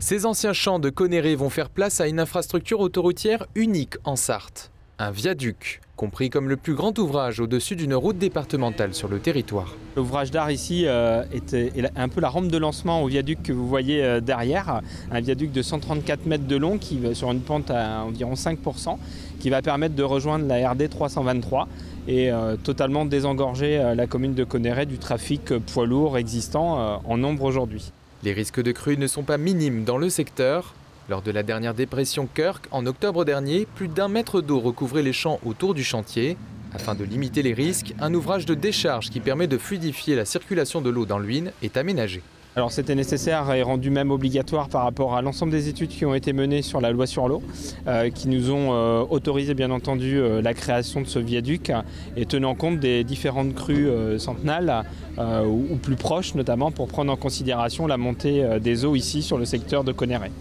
Ces anciens champs de Connerré vont faire place à une infrastructure autoroutière unique en Sarthe. Un viaduc, compris comme le plus grand ouvrage au-dessus d'une route départementale sur le territoire. L'ouvrage d'art ici est un peu la rampe de lancement au viaduc que vous voyez derrière. Un viaduc de 134 mètres de long qui va sur une pente à environ 5%, qui va permettre de rejoindre la RD 323 et totalement désengorger la commune de Connerré du trafic poids lourd existant en nombre aujourd'hui. Les risques de crue ne sont pas minimes dans le secteur. Lors de la dernière dépression Kirk, en octobre dernier, plus d'1 mètre d'eau recouvrait les champs autour du chantier. Afin de limiter les risques, un ouvrage de décharge qui permet de fluidifier la circulation de l'eau dans l'Huisne est aménagé. Alors c'était nécessaire et rendu même obligatoire par rapport à l'ensemble des études qui ont été menées sur la loi sur l'eau, qui nous ont autorisé bien entendu la création de ce viaduc et tenant compte des différentes crues centenales ou plus proches notamment pour prendre en considération la montée des eaux ici sur le secteur de Connerré.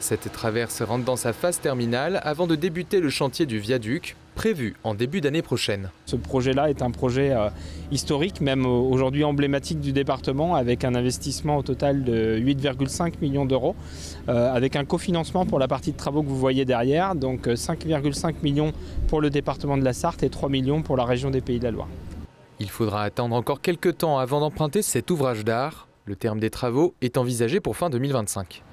Cette traverse rentre dans sa phase terminale avant de débuter le chantier du viaduc, prévu en début d'année prochaine. Ce projet-là est un projet historique, même aujourd'hui emblématique du département, avec un investissement au total de 8,5 millions d'euros, avec un cofinancement pour la partie de travaux que vous voyez derrière, donc 5,5 millions pour le département de la Sarthe et 3 millions pour la région des Pays de la Loire. Il faudra attendre encore quelques temps avant d'emprunter cet ouvrage d'art. Le terme des travaux est envisagé pour fin 2025.